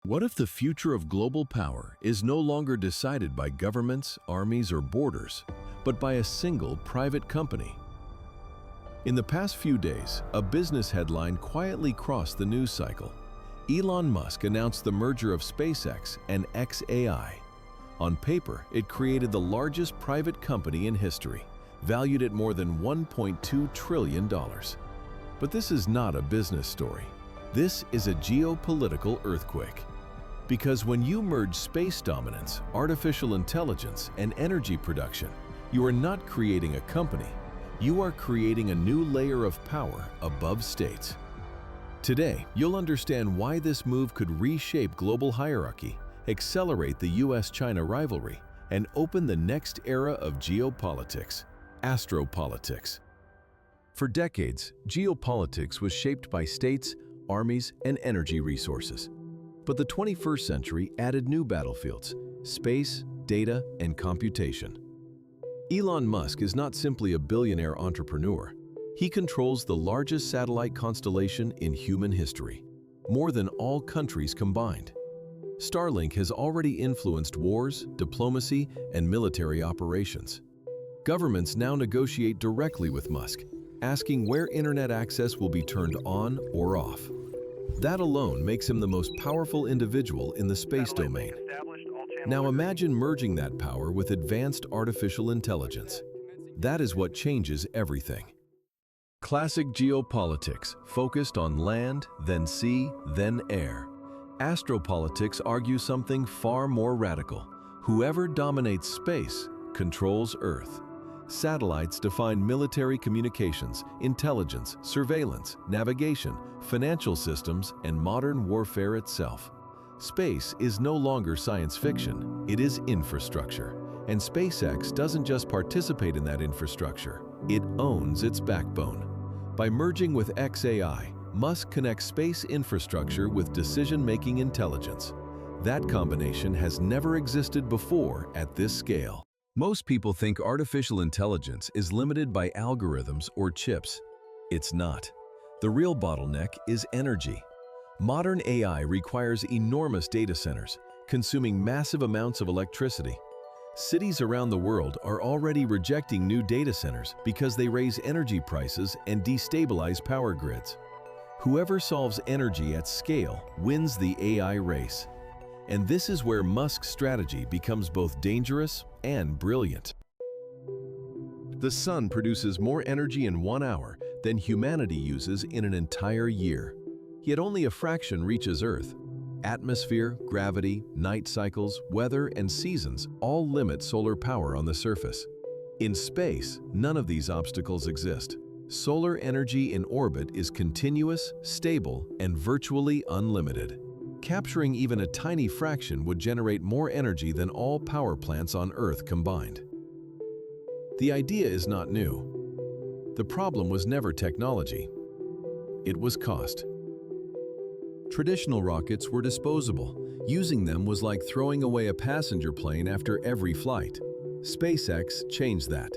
What if the future of global power is no longer decided by governments, armies, or borders, but by a single private company? In the past few days, a business headline quietly crossed the news cycle. Elon Musk announced the merger of SpaceX and XAI. On paper, it created the largest private company in history, valued at more than $1.2 trillion. But this is not a business story. This is a geopolitical earthquake. Because when you merge space dominance, artificial intelligence, and energy production, you are not creating a company. You are creating a new layer of power above states. Today, you'll understand why this move could reshape global hierarchy, accelerate the US-China rivalry, and open the next era of geopolitics, astropolitics. For decades, geopolitics was shaped by states, armies, and energy resources. But the 21st century added new battlefields: space, data, and computation. Elon Musk is not simply a billionaire entrepreneur. He controls the largest satellite constellation in human history, more than all countries combined. Starlink has already influenced wars, diplomacy, and military operations. Governments now negotiate directly with Musk, asking where internet access will be turned on or off. That alone makes him the most powerful individual in the space domain. Now imagine merging that power with advanced artificial intelligence. That is what changes everything. Classic geopolitics focused on land, then sea, then air. Astropolitics argue something far more radical. Whoever dominates space controls Earth. Satellites define military communications, intelligence, surveillance, navigation, financial systems, and modern warfare itself. Space is no longer science fiction, it is infrastructure. And SpaceX doesn't just participate in that infrastructure, it owns its backbone. By merging with XAI, Musk connects space infrastructure with decision-making intelligence. That combination has never existed before at this scale. Most people think artificial intelligence is limited by algorithms or chips. It's not. The real bottleneck is energy. Modern AI requires enormous data centers, consuming massive amounts of electricity. Cities around the world are already rejecting new data centers because they raise energy prices and destabilize power grids. Whoever solves energy at scale wins the AI race. And this is where Musk's strategy becomes both dangerous and brilliant. The sun produces more energy in 1 hour than humanity uses in an entire year. Yet only a fraction reaches Earth. Atmosphere, gravity, night cycles, weather, and seasons all limit solar power on the surface. In space, none of these obstacles exist. Solar energy in orbit is continuous, stable, and virtually unlimited. Capturing even a tiny fraction would generate more energy than all power plants on Earth combined. The idea is not new. The problem was never technology. It was cost. Traditional rockets were disposable. Using them was like throwing away a passenger plane after every flight. SpaceX changed that.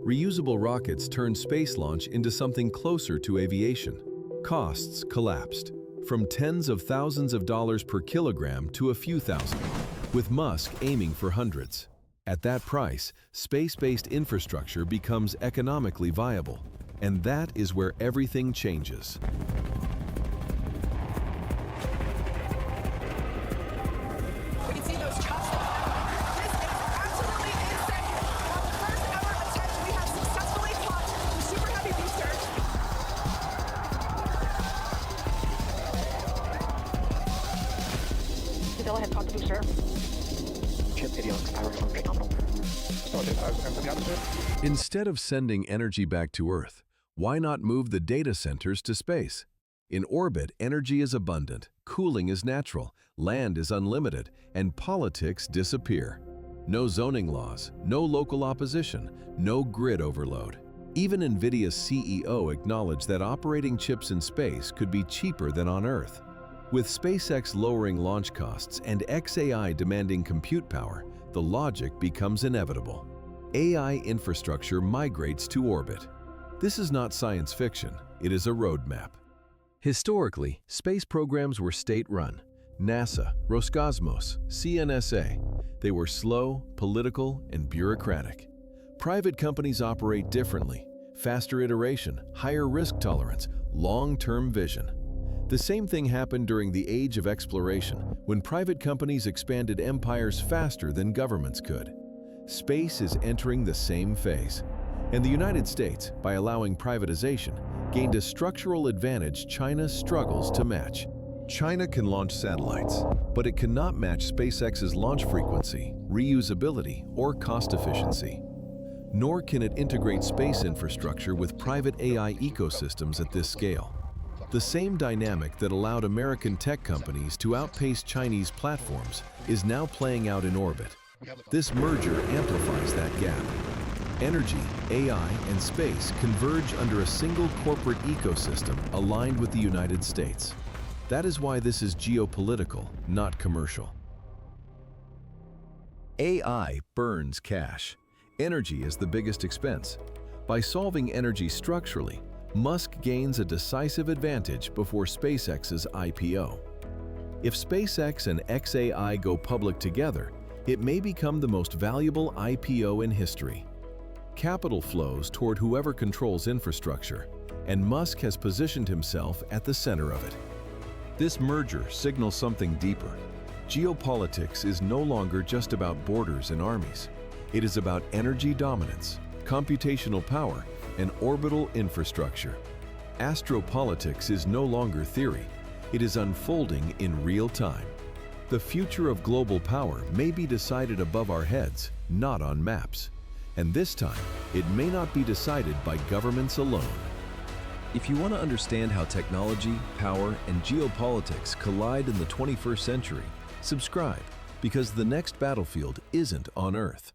Reusable rockets turned space launch into something closer to aviation. Costs collapsed, from tens of thousands of dollars per kilogram to a few thousand, with Musk aiming for hundreds. At that price, space-based infrastructure becomes economically viable, and that is where everything changes. Go ahead, talk to me, sir. Chip avionics power function nominal. Instead of sending energy back to Earth, why not move the data centers to space? In orbit, energy is abundant, cooling is natural, land is unlimited, and politics disappear. No zoning laws, no local opposition, no grid overload. Even NVIDIA's CEO acknowledged that operating chips in space could be cheaper than on Earth. With SpaceX lowering launch costs and XAI demanding compute power, the logic becomes inevitable. AI infrastructure migrates to orbit. This is not science fiction, it is a roadmap. Historically, space programs were state-run. NASA, Roscosmos, CNSA. They were slow, political, and bureaucratic. Private companies operate differently. Faster iteration, higher risk tolerance, long-term vision. The same thing happened during the age of exploration, when private companies expanded empires faster than governments could. Space is entering the same phase. And the United States, by allowing privatization, gained a structural advantage China struggles to match. China can launch satellites, but it cannot match SpaceX's launch frequency, reusability, or cost efficiency. Nor can it integrate space infrastructure with private AI ecosystems at this scale. The same dynamic that allowed American tech companies to outpace Chinese platforms is now playing out in orbit. This merger amplifies that gap. Energy, AI, and space converge under a single corporate ecosystem aligned with the United States. That is why this is geopolitical, not commercial. AI burns cash. Energy is the biggest expense. By solving energy structurally, Musk gains a decisive advantage before SpaceX's IPO. If SpaceX and xAI go public together, it may become the most valuable IPO in history. Capital flows toward whoever controls infrastructure, and Musk has positioned himself at the center of it. This merger signals something deeper. Geopolitics is no longer just about borders and armies. It is about energy dominance, computational power, and orbital infrastructure. Astropolitics is no longer theory. It is unfolding in real time. The future of global power may be decided above our heads, not on maps. And this time, it may not be decided by governments alone. If you want to understand how technology, power, and geopolitics collide in the 21st century, subscribe, because the next battlefield isn't on Earth.